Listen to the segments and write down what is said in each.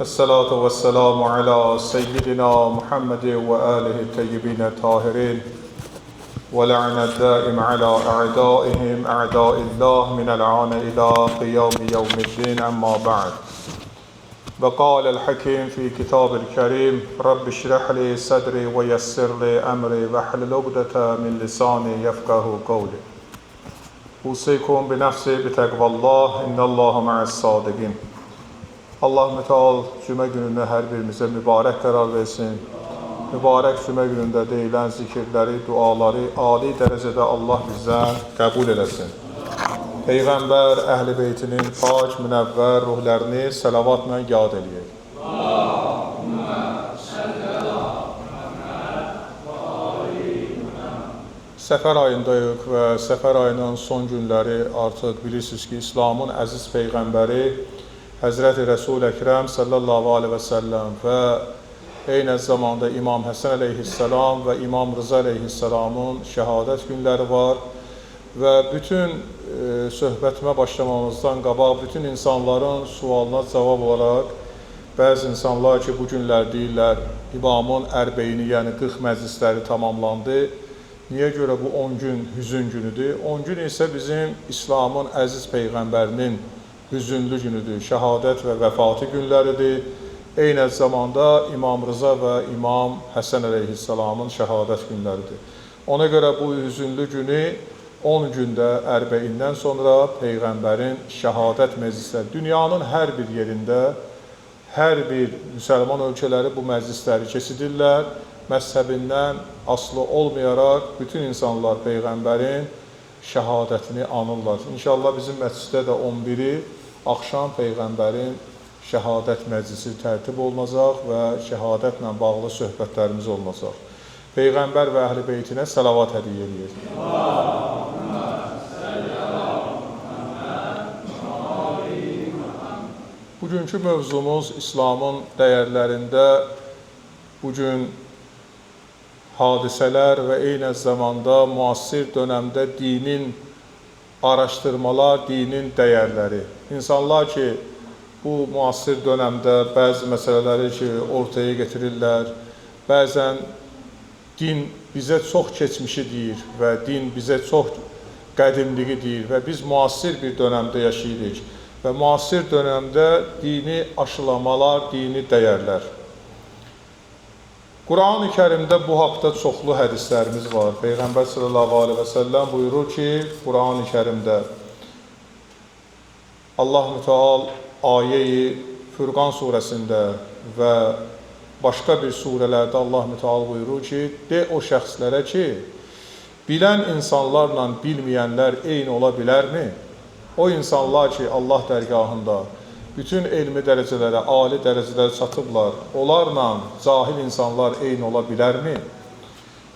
الصلاة والسلام على سيدنا محمد وآله الطيبين الطاهرين ولعن الدائم على أعدائهم أعداء الله من الآن إلى قيام يوم الدين أما بعد. وقال الحكيم في كتاب الكريم رب اشرح لي صدري ويسر لي أمري واحلل عقدة من لساني يفقهوا قولي. أوصيكم بنفسي بتقوى الله إن الله مع الصادقين. Allah Teala cümə günündə hər birimizə mübarək qərar versin. Mübarək cümə günündə deyilən zikirləri, duaları ali dərəcədə Allah bizdən qəbul eləsin. Peyğəmbər, əhl-i beytinin pak, münəvvər ruhlərini səlavatla yad eləyək. Səfər ayındayıq və səfər ayının son günləri artıq bilirsiniz ki, İslamın əziz Peyğəmbəri Həzrəti Resul-i Əkrəm sallallahu aleyhi və səlləm və eyni zamanda İmam Həsən əleyhissalam və İmam Rıza əleyhissalamın şəhadət günləri var və bütün söhbətimə başlamamızdan qabaq bütün insanların sualına cavab olaraq bəzi insanlar ki, bu günlər deyirlər İmamın ərbeyini, yəni 40 məclisləri tamamlandı. Niyə görə bu 10 gün hüzün günüdür? 10 gün isə bizim İslamın əziz Peyğəmbərinin hüzünlü günüdür, şəhadət və vəfatı günləridir. Eyni zamanda İmam Rıza və İmam Həsən əleyhissalamın şəhadət günləridir. Ona görə bu hüzünlü günü 10 gündə ərbəindən sonra Peyğəmbərin şəhadət məclisləri dünyanın hər bir yerində, hər bir müsəlman ölkələri bu məclisləri keçidirlər. Məzhəbindən asılı olmayaraq bütün insanlar Peyğəmbərin şəhadətini anırlar. İnşallah bizim məsciddə də 11-i axşam Peyğəmbərin şəhadət məclisi tərtib olunacaq və şəhadətlə bağlı söhbətlərimiz olunacaq. Peyğəmbər və əhl-i beytinə səlavat hədiyyə edək. Bugünkü mövzumuz İslamın dəyərlərində bugün hadisələr və eyni zamanda müasir dönəmdə dinin araşdırmalar, dinin dəyərləri. İnsanlar ki, bu müasir dönəmdə bəzi məsələləri ki, ortaya getirirlər, bəzən din bizə çox keçmişi deyir və din bizə çox qədimliyi deyir və biz müasir bir dönəmdə yaşayırıq və müasir dönəmdə dini aşılamalar, dini dəyərlər. Quran-ı Kərimdə bu haqda çoxlu hədislərimiz var. Peyğəmbər sallallahu aleyhi və səlləm buyurur ki, Quran-ı Kərimdə Allah-u Teala ayə-i Furqan surəsində və başqa bir surələrdə Allah-u Teala buyurur ki, de o şəxslərə ki, bilən insanlarla bilməyənlər eyni ola bilərmi? O insanlar ki, Allah dərgahında bütün elmi dərəcələrə, ali dərəcələrə çatıblar, onlarla cahil insanlar eyni ola bilərmi?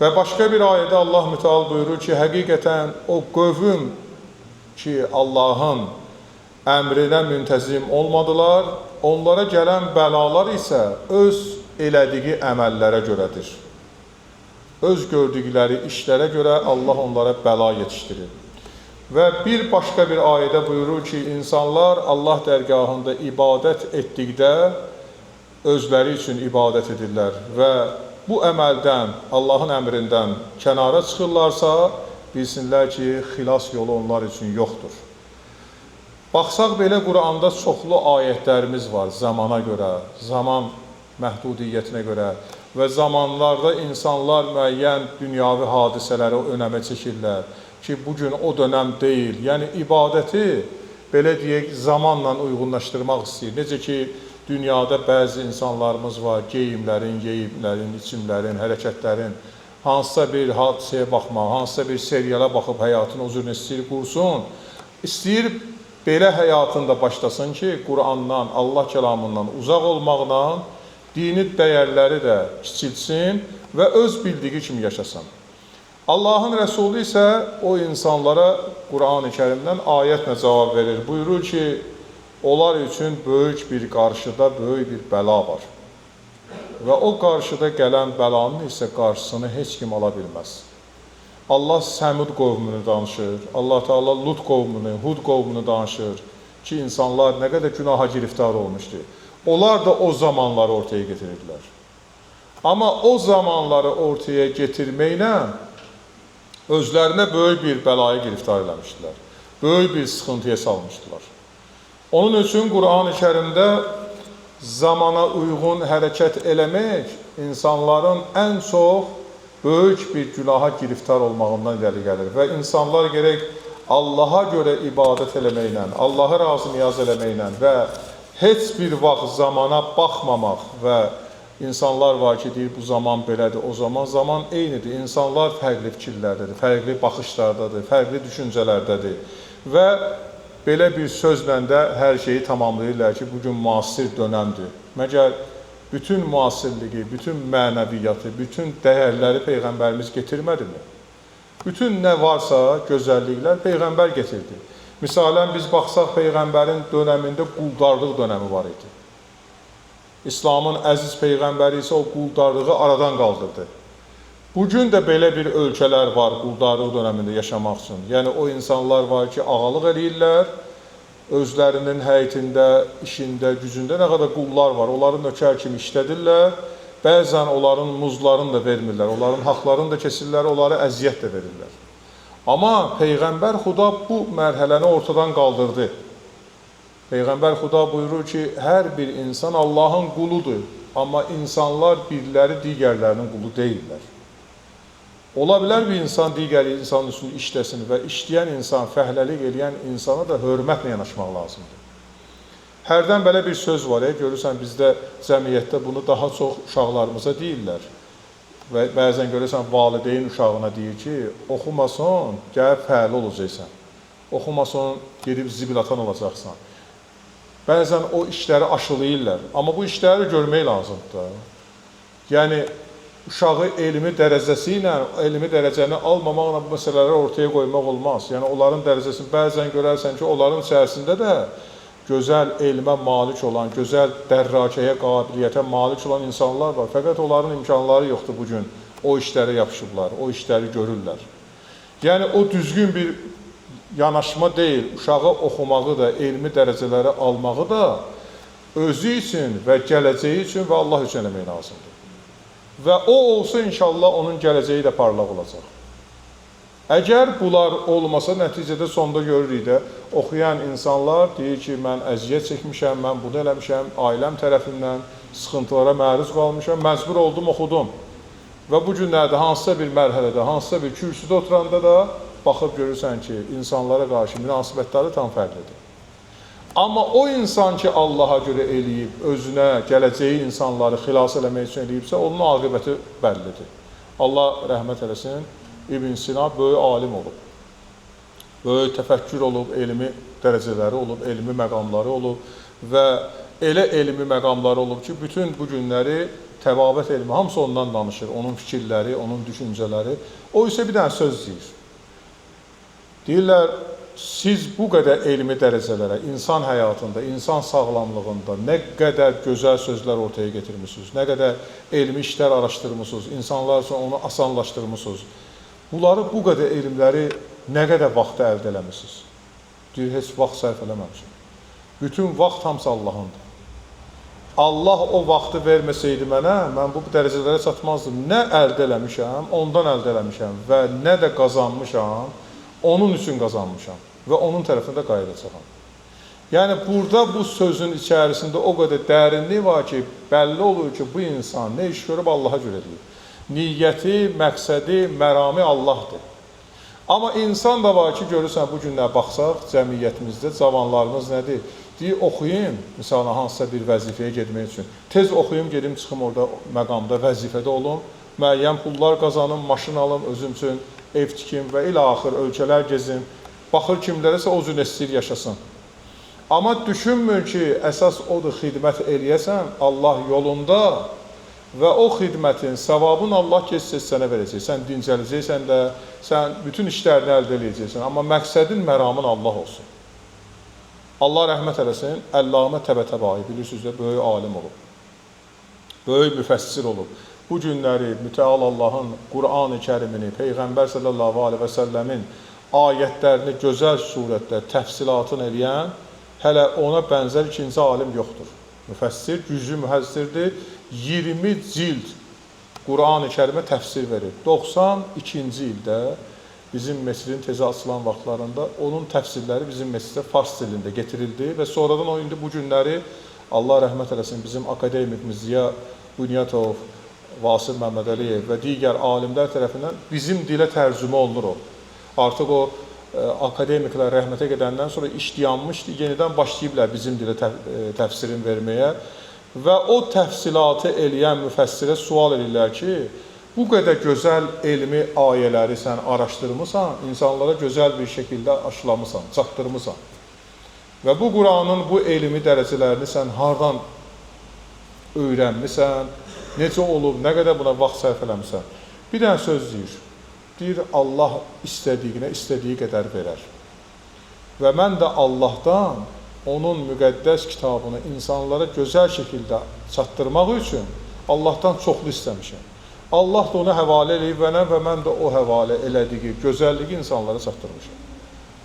Və başqa bir ayədə Allah Müteal buyurur ki, həqiqətən o qövm ki, Allahın əmrinə müntəzim olmadılar, onlara gələn bəlalar isə öz elədiyi əməllərə görədir. Öz gördükləri işlərə görə Allah onlara bəla yetişdirir. Və bir başqa bir ayədə buyurur ki, insanlar Allah dərgahında ibadət etdikdə özləri üçün ibadət edirlər və bu əməldən, Allahın əmrindən kənara çıxırlarsa, bilsinlər ki, xilas yolu onlar üçün yoxdur. Baxsaq belə Quranda çoxlu ayətlərimiz var zamana görə, zaman məhdudiyyətinə görə və zamanlarda insanlar müəyyən dünyavi hadisələri önəmə çəkirlər ki, bugün o dönəm deyil. Yəni, ibadəti, belə deyək, zamanla uyğunlaşdırmaq istəyir. Necə ki, dünyada bəzi insanlarımız var, geyimlərin, yeyimlərin, içimlərin, hərəkətlərin, hansısa bir hadisəyə baxmaq, hansısa bir seriala baxıb həyatını o cür istəyir, qursun. İstəyir, belə həyatında başlasın ki, Qurandan, Allah kəlamından uzaq olmaqla dini dəyərləri də kiçilsin və öz bildiyi kimi yaşasın. Allahın Rəsulü isə o insanlara Quran-ı Kərimdən ayətlə cavab verir. Buyurur ki, onlar üçün böyük bir qarşıda böyük bir bəla var. Və o qarşıda gələn bəlanın isə qarşısını heç kim ala bilməz. Allah Səmud qovmunu danışır, Allah Teala Lut qovmunu, Hud qovmunu danışır ki, insanlar nə qədər günaha giriftar olmuşdur. Onlar da o zamanları ortaya getirirlər. Amma o zamanları ortaya getirməklə özlərinə böyük bir bəlaya giriftar eləmişdilər. Böyük bir sıxıntıya salmışdılar. Onun üçün Qur'an-ı Kərimdə zamana uyğun hərəkət eləmək insanların ən çox böyük bir günaha giriftar olmağından irəli gəlir və insanlar gərək Allaha görə ibadət eləməklə, Allahı razı niyaz eləməklə və heç bir vaxt zamana baxmamaq və insanlar var ki, deyir, bu zaman belədir, o zaman eynidir. İnsanlar fərqli fikirlərdədir, fərqli baxışlardadır, fərqli düşüncələrdədir və belə bir sözlə də hər şeyi tamamlayırlar ki, bugün müasir dönəmdir. Məgər bütün müasirliyi, bütün mənəviyyatı, bütün dəyərləri Peyğəmbərimiz getirmədimi? Bütün nə varsa gözəlliklər Peyğəmbər getirdi. Misalən, biz baxsaq Peyğəmbərin dönəmində quldarlıq dönəmi var idi. İslamın əziz Peyğəmbəri isə o quldarlığı aradan qaldırdı. Bugün də belə bir ölkələr var quldarlıq dönəmində yaşamaq üçün. Yəni, o insanlar var ki, ağalıq eləyirlər, özlərinin həyətində, işində, gücündə nə qədər qullar var, onları nökər kimi işlədirlər, bəzən onların muzlarını da vermirlər, onların haqlarını da kesirlər, onlara əziyyət də verirlər. Amma Peyğəmbər Xuda bu mərhələni ortadan qaldırdı. Peyğəmbər Xuda buyurur ki, hər bir insan Allahın quludur, amma insanlar biriləri digərlərinin qulu deyirlər. Ola bilər bir insan digər insanın üstünü işləsin və işləyən insan, fəhləlik eləyən insana da hörmətlə yanaşmaq lazımdır. Hərdən belə bir söz var, görürsən bizdə cəmiyyətdə bunu daha çox uşaqlarımıza deyirlər. Və bəzən görürsən valideyn uşağına deyir ki, oxumason, gəlib fəhlə olacaqsan. Oxumason, gedib zibil atan olacaqsan. Bəzən o işləri aşılayırlar, amma bu işləri görmək lazımdır. Yəni, uşağı elmi dərəcəsi ilə, elmi dərəcəni almamaqla bu məsələləri ortaya qoymaq olmaz. Yəni, onların dərəcəsini bəzən görərsən ki, onların içərisində də gözəl elmə malik olan, gözəl dərrakəyə, qabiliyyətə malik olan insanlar var. Fəqət onların imkanları yoxdur bugün. O işlərə yapışıblar, o işləri görürlər. Yəni, o düzgün bir yanaşma deyil. Uşağı oxumağı da, elmi dərəcələri almağı da özü üçün və gələcəyi üçün və Allah üçün eləmək lazımdır. Və o olsa, inşallah, onun gələcəyi də parlaq olacaq. Əgər bunlar olmasa, nəticədə sonda görürük də, oxuyan insanlar deyir ki, mən əziyyət çəkmişəm, mən bunu eləmişəm, ailəm tərəfindən sıxıntılara məruz qalmışam, məcbur oldum, oxudum. Və bu günlərdə hansısa bir mərhələdə, hansısa bir kürsüdə oturanda da baxıb görürsən ki, insanlara qarşı münasibətləri tam fərqlidir. Amma o insan ki, Allaha görə eləyib, özünə, gələcəyi insanları xilas eləmək üçün eləyibsə, onun aqibəti bəllidir. Allah rəhmət eləsin. İbn Sina böyük alim olub, böyük təfəkkür olub, elmi dərəcələri olub, elmi məqamları olub və elə elmi məqamları olub ki, bütün bu günləri təbabət elmi, hamısı ondan danışır, onun fikirləri, onun düşüncələri. O isə bir dənə söz deyir. Deyirlər, siz bu qədər elmi dərəcələrə, insan həyatında, insan sağlamlığında nə qədər gözəl sözlər ortaya getirmişsiniz, nə qədər elmi işlər araşdırmışsınız, insanlar üçün onu asanlaşdırmışsınız. Bunları, bu qədər elmləri nə qədər vaxtda əldə eləmişsiniz? Deyir, heç vaxt sərf eləməmişim. Bütün vaxt hamısı Allahındır. Allah o vaxtı verməsəydi mənə, mən bu dərəcələrə çatmazdım. Nə əldə eləmişəm, ondan əldə eləmişəm və nə də qazanmışam, onun üçün qazanmışam və onun tərəfində qayıdacağam. Yəni, burada bu sözün içərisində o qədər dərinlik var ki, bəlli olur ki, bu insan nə iş görüb Allaha görə deyir. Niyyəti, məqsədi, mərami Allahdır. Amma insan da var ki, görürsən, bu günlər baxsaq, cəmiyyətimizdə cavanlarımız nədir? Deyir, oxuyayım, misalına hansısa bir vəzifəyə getmək üçün. Tez oxuyayım, gedim, çıxım orada məqamda, vəzifədə olum, müəyyən pullar qazanım, maşın alım, özüm üçün ev tikim və ilə axır ölkələr gezim. Baxır kimlərəsə o cür istəyir yaşasın. Amma düşünmür ki, əsas odur, xidmət eləyəsən Allah yolunda və o xidmətin, savabını Allah keçsə sənə verəcək. Sən dincələcəksən də, sən bütün işlərini əldə edəcəksən. Amma məqsədin, məramın Allah olsun. Allah rəhmət eləsin, Əllamə Təbətəbai, bilirsiniz də, böyük alim olub. Böyük müfəssir olub. Bu günləri mütəal Allahın Qur'an-ı Kərimini, Peyğəmbər sallallahu aleyhi və səlləmin ayətlərini gözəl surətdə təfsilatını eləyən hələ ona bənzər ikinci alim yoxdur. müfəssir, güclü müfəssirdir. 20 cild Quran-ı Kərimə təfsir verir. 92-ci ildə bizim məscidin tezə açılan vaxtlarında onun təfsirləri bizim məscidə fars dilində getirildi və sonradan o indi bu günləri Allah rəhmət eləsin bizim akademikimiz Ziya Bunyatov, Vasif Məmmədəliyev və digər alimlər tərəfindən bizim dilə tərcümə olunur o. Artıq o akademiklər rəhmətə gedəndən sonra iş dayanmışdı, yenidən başlayıblar bizim dilə təfsirin verməyə və o təfsilatı eləyən müfəssirə sual edirlər ki, bu qədər gözəl elmi ayələri sən araşdırmısan, insanlara gözəl bir şəkildə aşılamısan, çatdırmısan və bu Quranın bu elmi dərəcələrini sən hardan öyrənmisən, necə olub, nə qədər buna vaxt sərf eləmisən. Bir dənə söz deyir, Allah istədiyinə istədiyi qədər verər. Və mən də Allahdan onun müqəddəs kitabını insanlara gözəl şəkildə çatdırmaq üçün Allahdan çoxlu istəmişəm. Allah da onu həvalə eləyib və mən də o həvalə elədiyi gözəlliyi insanlara çatdırmışam.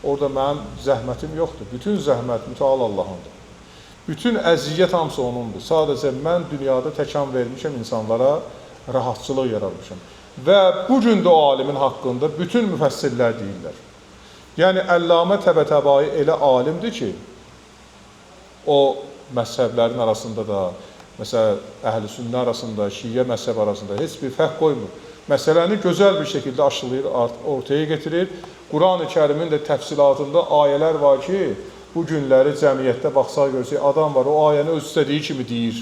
Orada mənim zəhmətim yoxdur. Bütün zəhmət mütəal Allahındır. Bütün əziyyət hamısı onundur. Sadəcə mən dünyada təkan vermişəm insanlara, rahatçılıq yaratmışam. Və bu gün də o alimin haqqında bütün müfəssirlər deyirlər. Yəni, Əllamə Təbətəbai elə alimdir ki, o məzhəblərin arasında da, məsələn, Əhl-i Sünnə arasında, Şiyə məzhəb arasında heç bir fərq qoymur. Məsələni gözəl bir şəkildə aşılayır, ortaya getirir. Quran-ı Kərimin də təfsilatında ayələr var ki, bu günləri cəmiyyətdə baxsaq görsək, adam var, o ayəni öz istədiyi kimi deyir.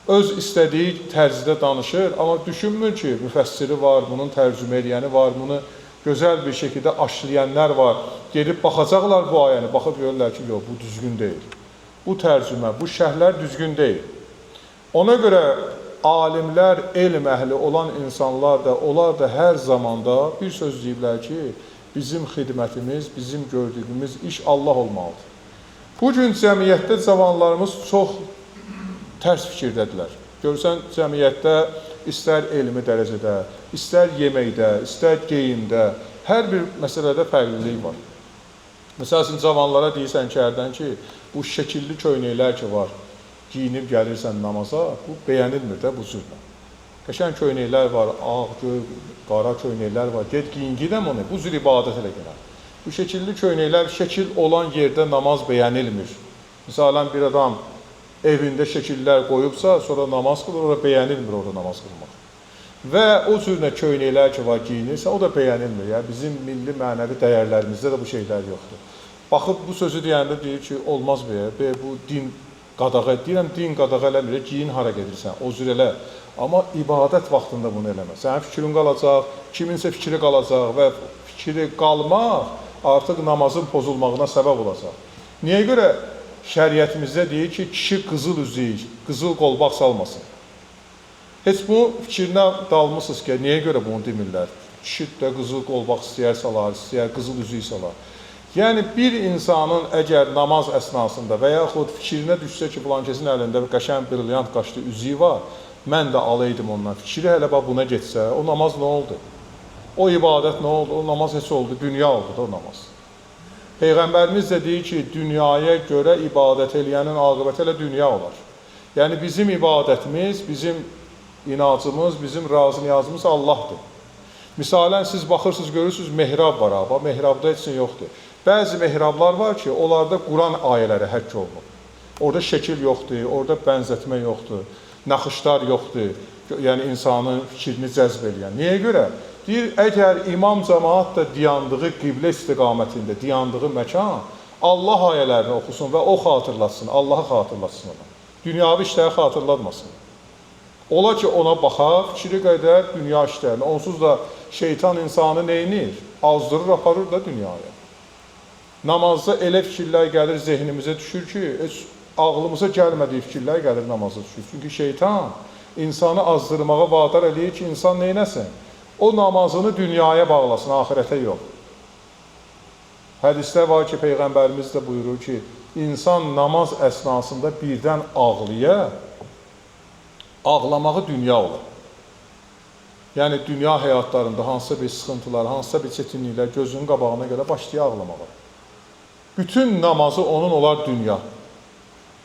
Öz istədiyi tərzdə danışır, amma düşünmür ki, müfəssiri var, bunun tərcümə edəni var, bunu gözəl bir şəkildə aşlayanlar var. Gedib baxacaqlar bu ayəni, baxıb görürlər ki, yox, bu düzgün deyil. Bu tərcümə, bu şərhlər düzgün deyil. Ona görə alimlər, elm əhli olan insanlar da, onlar da hər zamanda bir söz deyiblər ki, bizim xidmətimiz, bizim gördüyümüz iş Allah olmalıdır. Bu gün cəmiyyətdə cavanlarımız çox tərs fikirdədirlər. Görürsən, cəmiyyətdə istər elmi dərəcədə, istər yeməkdə, istər geyimdə, hər bir məsələdə fərqlilik var. Məsələn, cavanlara deyirsən ki, hərdən ki, bu şəkilli köynəklər ki var, giyinib gəlirsən namaza, bu bəyənilmir də bu cürlə. Qəşən köynəklər var, ağ, göy, qara köynəklər var, ged giyin, gidəm onu, bu cür ibadət elə gələn. Bu şəkilli köynəklər, şəkil olan yerdə namaz bəyənilmir. Misalən, bir adam evində şəkillər qoyubsa, sonra namaz qılır, orada bəyənilmir orada namaz qılmaq. Və o cürlə köynəklər ki var, giyinirsə, o da bəyənilmir. Yəni, bizim milli mənəvi dəyərlərimizdə də bu şeylər yoxdur. Baxıb, bu sözü deyəndə deyir ki, olmaz be, bu din qadağa, deyirəm, din qadağa eləmir, giyin hara gedirsən, o cür elə. Amma ibadət vaxtında bunu eləmə. Sənin fikrin qalacaq, kiminsə fikri qalacaq və fikri qalmaq artıq namazın pozulmağına səbəb olacaq. Niyə görə şəriətimizdə deyir ki, kişi qızıl üzük, qızıl qolbaq salmasın. Heç bu fikrinə dalmışsınız ki, niyə görə bunu demirlər? Kişi də qızıl qolbaq istəyər salar, istəyər qızıl üzük salar. Yəni, bir insanın əgər namaz əsnasında və yaxud fikrinə düşsə ki, filan kəsin əlində bir qəşən brilyant qaşlı üzüyü var, mən də alaydım ondan. Fikri hələ buna getsə, o namaz nə oldu? O ibadət nə oldu? O namaz heç oldu? Dünya oldu da o namaz. Peyğəmbərimiz də deyir ki, dünyaya görə ibadət eləyənin aqibəti elə dünya olar. Yəni, bizim ibadətimiz, bizim inacımız, bizim razı-niyazımız Allahdır. Misalən, siz baxırsınız, görürsünüz, mehrab var, amma mehrabda heç yoxdur. Bəzi mehrablar var ki, onlarda Quran ayələri həkk olunur. Orada şəkil yoxdur, orada bənzətmə yoxdur, naxışlar yoxdur, yəni insanın fikrini cəzb edən. Niyə görə? Deyir, əgər imam cəmaat da dayandığı qiblə istiqamətində, dayandığı məkan, Allah ayələrini oxusun və o xatırlatsın, Allahı xatırlatsın ona. Dünyavi işləri xatırlatmasın. Ola ki, ona baxa, fikri qədər dünya işlərini. Onsuz da şeytan insanı neynir? Azdırır, aparır da dünyaya. Namazda elə fikirlər gəlir, zehnimizə düşür ki, heç ağlımıza gəlmədiyi fikirlər gəlir, namaza düşür. Çünki şeytan insanı azdırmağa vadar eləyir ki, insan neynəsin? O namazını dünyaya bağlasın, ahirətə yox. Hədisdə var ki, Peyğəmbərimiz də buyurur ki, insan namaz əsnasında birdən ağlaya, ağlamağı dünya olur. Yəni, dünya həyatlarında hansısa bir sıxıntılar, hansısa bir çətinliklər gözünün qabağına görə başlayır ağlamağa. Bütün namazı onun olar dünya.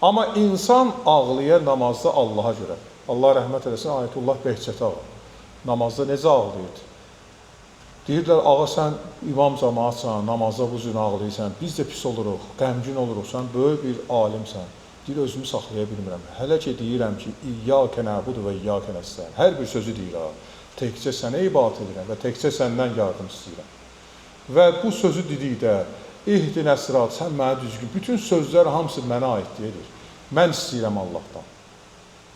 Amma insan ağlayır namazda Allaha görə. Allah rəhmət eləsin, Ayətullah Behçət ağa. Namazda necə ağlayırdı? Deyirlər, ağa sən imam cəmaatsan, namazda bu cür ağlayırsan, biz də pis oluruq, qəmgin oluruq, sən böyük bir alimsən. Deyir, özümü saxlaya bilmirəm. Hələ ki deyirəm ki, İyyəkə nəbudu və İyyəkə nəstəyin. Hər bir sözü deyir ha. Təkcə sənə ibadət edirəm və təkcə səndən yardım istəyirəm. Və bu sözü dedikdə, İhdinə sırat, sən mənə düzgün. Bütün sözlər hamısı mənə aid deyir. Mən istəyirəm Allahdan.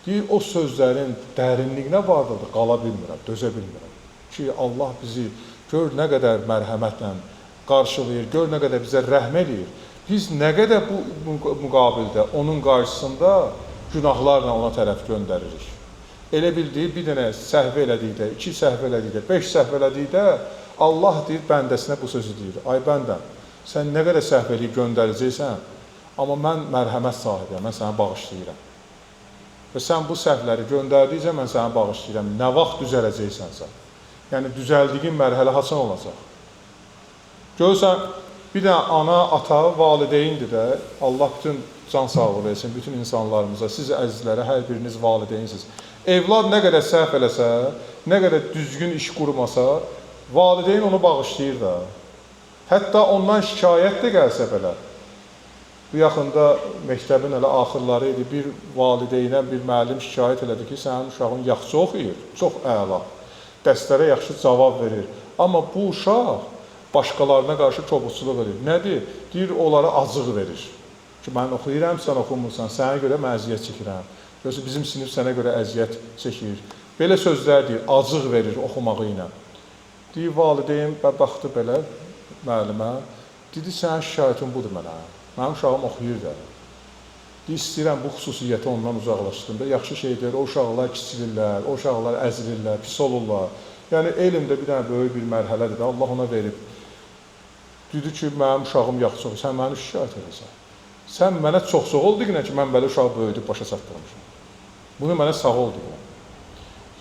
Deyir, o sözlərin dərinliyinə vardır, qala bilmirəm, dözə bilmirəm. Ki, Allah bizi gör nə qədər mərhəmətlə qarşılayır, gör nə qədər bizə rəhm eləyir. Biz nə qədər bu müqabildə onun qarşısında günahlarla ona tərəf göndəririk. Elə bildiyi bir dənə səhv elədikdə, 2 səhv elədikdə, 5 səhv elədikdə Allah deyir, bəndəsinə bu sözü deyir. Ay bəndəm, sən nə qədər səhv eləyib göndərəcəksən, amma mən mərhəmət sahibiyəm, mən səni bağışlayıram. Və sən bu səhvləri göndərdikcə mən səni bağışlayıram. Nə vaxt düzələcəksənsə. Yəni, düzəldiyin mərhələ hasan olacaq. Görürsən, bir də ana, ata, valideyndir də, Allah bütün can sağlığı versin, bütün insanlarımıza, siz əzizlərə, hər biriniz valideynsiniz. Evlad nə qədər səhv eləsə, nə qədər düzgün iş qurmasa, valideyn onu bağışlayır da. Hətta ondan şikayət də gəlsə belə. Bu yaxında məktəbin elə axırları idi, bir valideynə, bir müəllim şikayət elədi ki, sənin uşağın yaxşı oxuyur, çox əla, dərslərə yaxşı cavab verir. Amma bu uşaq başqalarına qarşı kobudçuluq edir. Nədir? Deyir, onlara acıq verir. Ki, mən oxuyuram, sən oxumursan, sənə görə mən əziyyət çəkirəm. Yoxsa bizim sinif sənə görə əziyyət çəkir. Belə sözlər deyir, acıq verir oxumağı ilə. Deyir, valideyn baxdı belə müəllimə, dedi, sənin şikayətin budur mənə. Mənim uşağım oxuyur da. Deyir, istəyirəm bu xüsusiyyəti ondan uzaqlaşdırım. Yaxşı şeydir, o uşaqlar kiçilirlər, o uşaqlar əzilirlər, pis olurlar. Yəni, elmdə bir dənə böyük bir mərhələdir də, Allah ona verib. Dedi ki, mənim uşağım yaxşı oxuyur, sən məni şikayət edirsən. Sən mənə çox-çox ol deyinə ki, mən belə uşağı böyüdüb başa çatdırmışam. Bunu mənə sağ ol deyinə.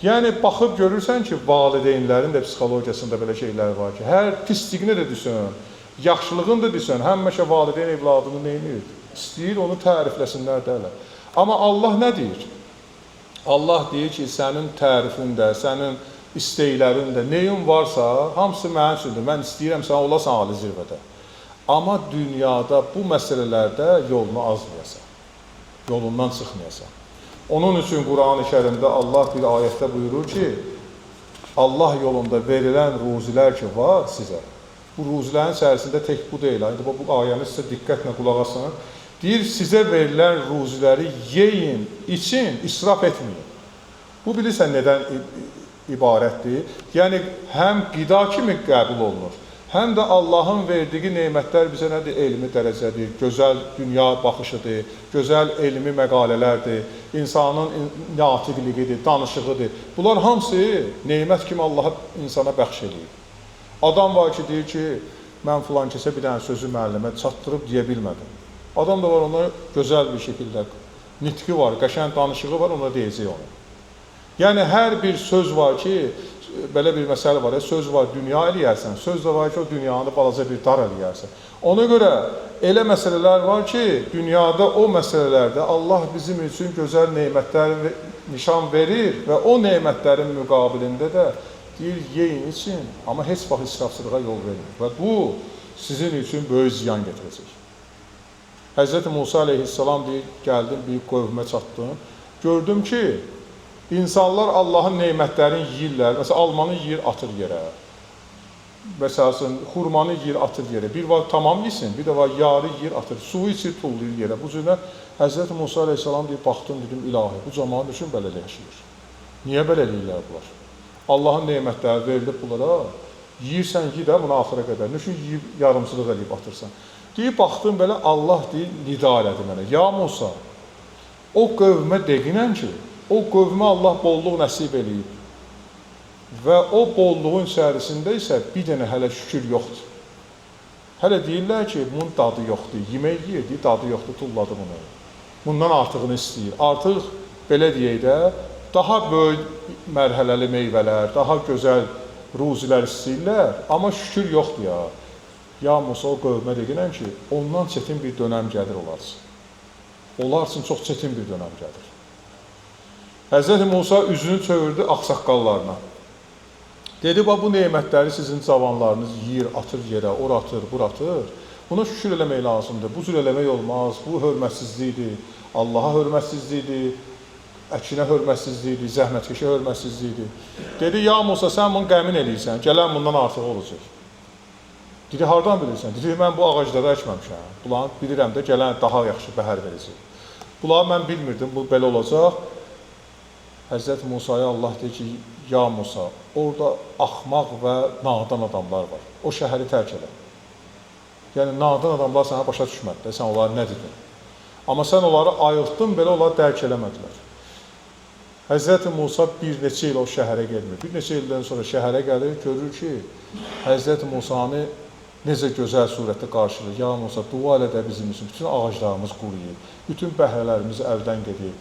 Yəni, baxıb görürsən ki, valideynlərin də psixologiyasında belə şeylər var ki, hər pisliğini də düşün, yaxşılığını da düşün, həmişə valideyn evladını neynir? İstəyir, onu tərifləsinlər dərlər. Amma Allah nə deyir? Allah deyir ki, sənin tərifində, sənin istəklərin də, neyin varsa, hamısı mənim üçündür. Mən istəyirəm, sən olasan ali zirvədə. Amma dünyada bu məsələlərdə yolunu azmayasan, yolundan çıxmayasan. Onun üçün Quran-ı Kərimdə Allah bir ayətdə buyurur ki, Allah yolunda verilən ruzilər ki var sizə, bu ruzilərin içərisində tək bu deyil. Bu ayəni sizə diqqətlə qulaq asın. Deyir, sizə verilən ruziləri yeyin, için, israf etməyin. Bu bilirsən nədən ibarətdir? Yəni, həm qida kimi qəbul olunur, həm də Allahın verdiyi nemətlər bizə nədir? Elmi dərəcədir, gözəl dünya baxışıdır, gözəl elmi məqalələrdir, insanın natiqliyidir, danışığıdır. Bunlar hamısı nemət kimi Allah insana bəxş edir. Adam var ki, deyir ki, mən filan kəsə bir dənə sözü müəllimə çatdırıb deyə bilmədim. Adam da var, ona gözəl bir şəkildə nitqi var, qəşəng danışığı var, ona deyəcək onu. Yəni, hər bir söz var ki, belə bir məsələ var, söz var, dünya eləyərsən, söz də var ki, o dünyanı balaca bir dar eləyərsən. Ona görə elə məsələlər var ki, dünyada o məsələlərdə Allah bizim üçün gözəl nemətləri nişan verir və o nemətlərin müqabilində də deyir, yeyin için, amma heç vaxt israfçılığa yol verir. Və bu, sizin üçün böyük ziyan getirəcək. Həzrəti Musa aleyhissalam deyir, gəldim, bir qövmə çatdım, gördüm ki, İnsanlar Allahın nemətlərini yiyirlər. Məsələn, almanı yiyir, atır yerə. Məsələn, xurmanı yiyir, atır yerə. Bir var tamam yesin, bir də var yarı yiyir, atır. Suyu içir, tullayır yerə. Bu cürlə Həzrəti Musa aleyhissalam deyib, baxdım, dedim, ilahi, bu cəmaat üçün belə yaşayır. Niyə belə eləyirlər bunlar? Allahın nemətləri verilib bunlara. Yiyirsən, yi də buna axıra qədər. Nüşün yiyib, yarımçılıq eləyib atırsan. Deyib, baxdım belə, Allah deyib, nida elədi mənə. Ya Musa, o qövmə deqinən ki, o qövmə Allah bolluq nəsib eləyib və o bolluğun içərisində isə bir dənə hələ şükür yoxdur. Hələ deyirlər ki, bunun dadı yoxdur, yemək yiyir, dadı yoxdur, tulladı bunu. Bundan artığını istəyir. Artıq, belə deyək də, daha böyük mərhələli meyvələr, daha gözəl ruzilər istəyirlər, amma şükür yoxdur ya. Ya Musa, o qövmə deginən ki, ondan çətin bir dönəm gəlir olarsın. onlar üçün çox çətin bir dönəm gəlir. Həzrəti Musa üzünü çevirdi ağsaqqallarına. Dedi, bu nemətləri sizin cavanlarınız yeyir, atır yerə, ora atır, bura atır. Buna şükür eləmək lazımdır. Bu cür eləmək olmaz. Bu hörmətsizlikdir. Allaha hörmətsizlikdir. Əkinə hörmətsizlikdir. Zəhmətkeşə hörmətsizlikdir. Dedi, ya Musa, sən bunu qəmin eləyirsən. Gələn bundan artıq olacaq. Dedi, hardan bilirsən? Dedi, mən bu ağacları əkməmişəm. Bunları bilirəm də gələn daha yaxşı bəhər verəcək. Bunları mən bilmirdim, bu belə olacaq. Həzrəti Musaya Allah deyir ki, ya Musa, orada axmaq və nadan adamlar var. O şəhəri tərk elə. Yəni, nadan adamlar sənə başa düşmədi, sən onları nə dedin? Amma sən onları ayıltdın, belə onları dərk eləmədilər. Həzrəti Musa bir neçə il o şəhərə gelmir. Bir neçə ildən sonra şəhərə gəlir, görür ki, Həzrəti Musanı necə gözəl surətdə qarşılayır. Ya Musa, dua elə də bizim üçün, bütün ağaclarımız quruyur, bütün bəhrələrimiz əldən gedir.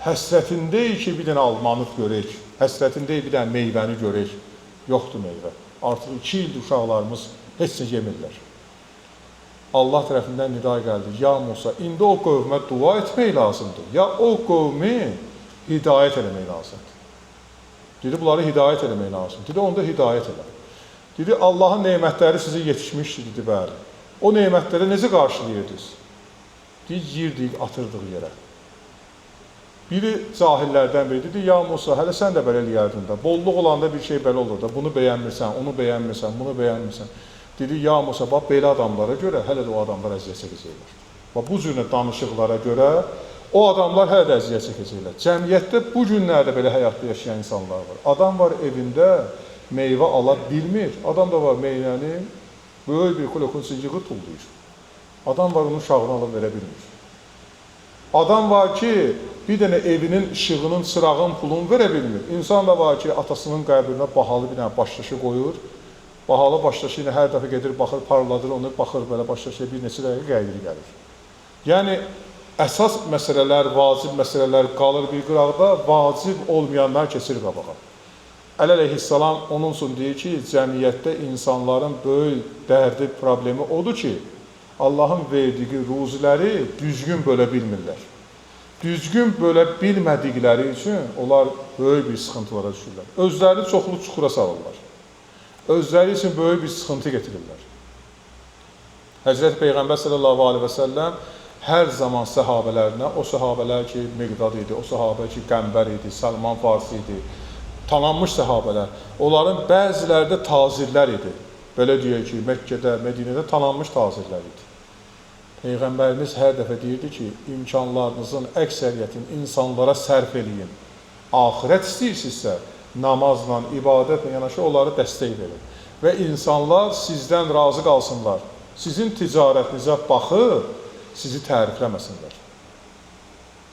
Həsrətindəyik ki, bir dənə almanı görək, həsrətindəyik bir dənə meyvəni görək. Yoxdur meyvə. Artıq 2 ildir uşaqlarımız heç nə yemirlər. Allah tərəfindən nida gəldi. Ya Musa, indi o qövmə dua etmək lazımdır. Ya o qövmi hidayət eləmək lazımdır. Dedi, bunları hidayət eləmək lazımdır. Dedi, onda hidayət elə. Dedi, Allahın nemətləri sizə yetişmişdir, dedi, bəli. O nemətləri necə qarşılayırdınız? Dedi, yirdik, atırdıq yerə. Biri cahillərdən biri dedi, ya Musa, hələ sən də belə eləyərdin də. Bolluq olanda bir şey belə olur da. Bunu bəyənmirsən, onu bəyənmirsən, bunu bəyənmirsən. Dedi, ya Musa, bax, belə adamlara görə hələ də o adamlar əziyyət çəkəcəklər. Bax, bu cür danışıqlara görə o adamlar hələ də əziyyət çəkəcəklər. Cəmiyyətdə bu günlərdə belə həyatda yaşayan insanlar var. Adam var evində meyvə ala bilmir. Adam da var meyvəni böyük bir kulokunsun yığı tulduyur. Adam var onun uşağını alıb verə bilmir. Adam var ki, bir dənə evinin işığının, çırağın pulunu verə bilmir. İnsan da var ki, atasının qəbrinə bahalı bir dənə başdaşı qoyur. Bahalı başdaşı ilə hər dəfə gedir, baxır, parladır, onu baxır, belə başdaşı bir neçə dəqiqə qəyri gəlir. Yəni, əsas məsələlər, vacib məsələlər qalır bir qıraqda, vacib olmayanlar keçir qabağa. Əleyhissalam onun üçün deyir ki, cəmiyyətdə insanların böyük dərdi, problemi odur ki, Allahın verdiyi ruziləri düzgün bölə bilmirlər. Düzgün bölə bilmədikləri üçün onlar böyük bir sıxıntılara düşürlər. Özlərini çoxlu çuxura salırlar. Özləri üçün böyük bir sıxıntı getirirlər. Həzrət Peyğəmbər sallallahu aleyhi və səlləm hər zaman səhabələrinə, o səhabələr ki, Miqdad idi, o səhabə ki, Qəmbər idi, Salman Farsi idi, tanınmış səhabələr, onların bəziləri də tazirlər idi. Belə deyək ki, Məkkədə, Mədinədə tanınmış tazirlər idi. Peyğəmbərimiz hər dəfə deyirdi ki, imkanlarınızın əksəriyyətini insanlara sərf eləyin. Axirət istəyirsinizsə, namazla, ibadətlə yanaşı onları dəstək verin. Və insanlar sizdən razı qalsınlar. Sizin ticarətinizə baxıb, sizi tərifləməsinlər.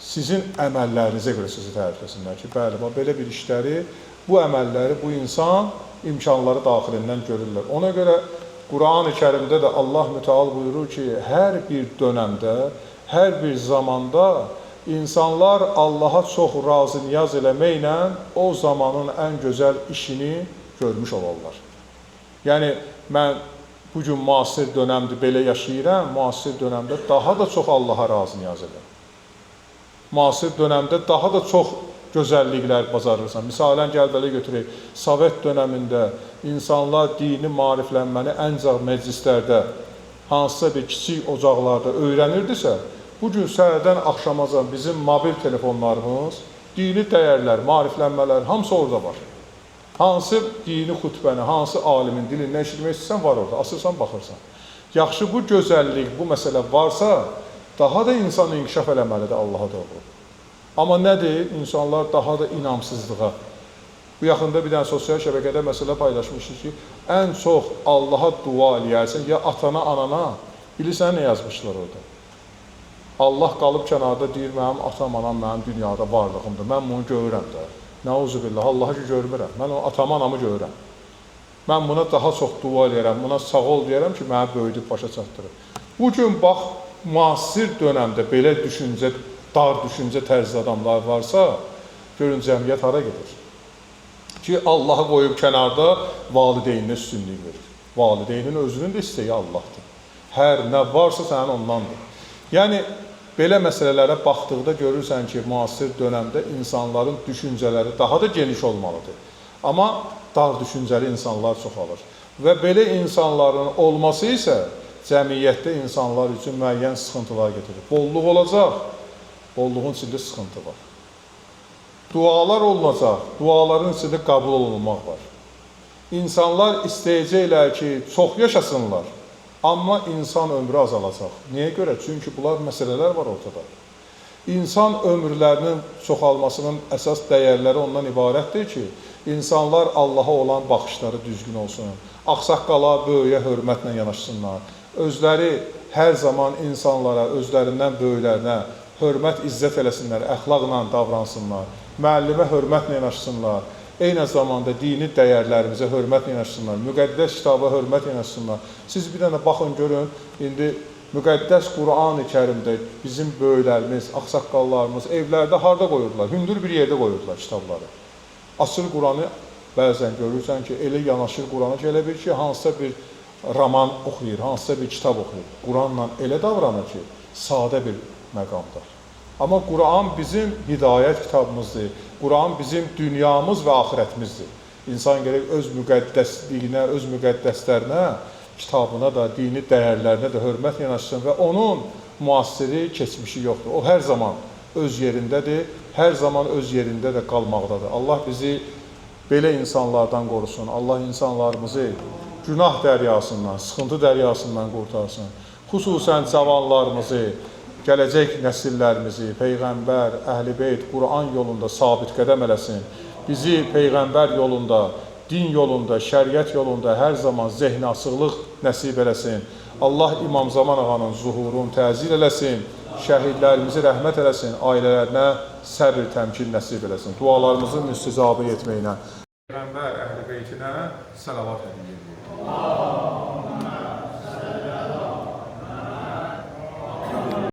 Sizin əməllərinizə görə sizi tərifləsinlər ki, bəli, belə bir işləri, bu əməlləri, bu insan imkanları daxilindən görürlər. Ona görə Quran-ı Kərimdə də Allah Müteal buyurur ki, hər bir dönəmdə, hər bir zamanda insanlar Allaha çox razı niyaz eləməklə o zamanın ən gözəl işini görmüş olarlar. Yəni, mən bugün müasir dönəmdə belə yaşayıram, müasir dönəmdə daha da çox Allaha razı niyaz edirəm. Müasir dönəmdə daha da çox gözəlliklər bacarırsan. Misalən, gəl belə götürək, Sovet dönəmində insanlar dini maariflənməni əncaq məclislərdə, hansısa bir kiçik ocaqlarda öyrənirdisə, bugün səhərdən axşamacan bizim mobil telefonlarımız, dini dəyərlər, maariflənmələr, hamısı orada var. Hansı dini xütbəni, hansı alimin dilindən eşitmək istəyirsən var orada, asırsan, baxırsan. Yaxşı, bu gözəllik, bu məsələ varsa, daha da insan inkişaf eləməlidir Allaha doğru. Amma nədir? İnsanlar daha da inamsızlığa. Bu yaxında bir dənə sosial şəbəkədə məsələ paylaşmışdır ki, ən çox Allaha dua eləyərsən, ya atana, anana, bilirsən nə yazmışlar orada? Allah qalıb kənarda deyir, mənim atam, anam, mənim dünyada varlığımdır, mən bunu görürəm də. Nəuzubillah, Allah'a ki, görmürəm, mən o atam, anamı görürəm. Mən buna daha çox dua eləyərəm, buna sağ ol deyərəm ki, mənə böyüdüb başa çatdırır. Bugün bax, müasir dönəmdə belə düşüncə, dar düşüncə tərzli adamlar varsa, görün cəmiyyət hara gedir. Ki, Allahı qoyub kənarda valideyninə üstünlük verir. Valideynin özünün də istəyi Allahdır. Hər nə varsa sənin ondandır. Yəni, belə məsələlərə baxdıqda görürsən ki, müasir dönəmdə insanların düşüncələri daha da geniş olmalıdır. Amma dar düşüncəli insanlar çoxalır. Və belə insanların olması isə cəmiyyətdə insanlar üçün müəyyən sıxıntılar getirir. Bolluq olacaq, bolluğun içində sıxıntı var. Dualar olunacaq, duaların içində qəbul olunmaq var. İnsanlar istəyəcəklər ki, çox yaşasınlar, amma insan ömrü azalacaq. Niyə görə? Çünki bunlar məsələlər var ortada. İnsan ömürlərinin çoxalmasının əsas dəyərləri ondan ibarətdir ki, insanlar Allaha olan baxışları düzgün olsun, ağsaqqala, böyüyə hörmətlə yanaşsınlar, özləri hər zaman insanlara, özlərindən böyüklərinə hörmət, izzət eləsinlər, əxlaqla davransınlar, müəllimə hörmətlə yanaşsınlar, eyni zamanda dini dəyərlərimizə hörmətlə yanaşsınlar, müqəddəs kitaba hörmətlə yanaşsınlar. Siz bir dənə baxın, görün, indi müqəddəs Qur'an-ı Kərimdə bizim böyüklərimiz, ağsaqqallarımız evlərdə harda qoyurdular? Hündür bir yerdə qoyurdular kitabları. Açır Qur'anı, bəzən görürsən ki, elə yanaşır Qur'ana ki, elə bir ki, hansısa bir roman oxuyur, hansısa bir kitab oxuyur. Qur'anla elə davranır ki, sadə bir məqamdır. Amma Qur'an bizim hidayət kitabımızdır. Qur'an bizim dünyamız və axirətimizdir. İnsan gərək öz müqəddəsliyinə, öz müqəddəslərinə, kitabına da, dini dəyərlərinə də hörmət yanaşsın və onun müasiri, keçmişi yoxdur. O hər zaman öz yerindədir, hər zaman öz yerində də qalmaqdadır. Allah bizi belə insanlardan qorusun. Allah insanlarımızı günah dəryasından, sıxıntı dəryasından qurtarsın. Xüsusən cavanlarımızı, gələcək nəsillərimizi Peyğəmbər, Əhl-i-Beyt, Qur'an yolunda sabit qədəm eləsin. Bizi Peyğəmbər yolunda, din yolunda, şəriət yolunda hər zaman zehni açıqlıq nəsib eləsin. Allah İmam Zaman ağanın zuhurunu təzir eləsin. Şəhidlərimizi rəhmət eləsin. Ailələrinə səbr, təmkin nəsib eləsin. Dualarımızın müstəcabı etməyinə. Peyğəmbər Əhl-i-Beytinə səlavat edin.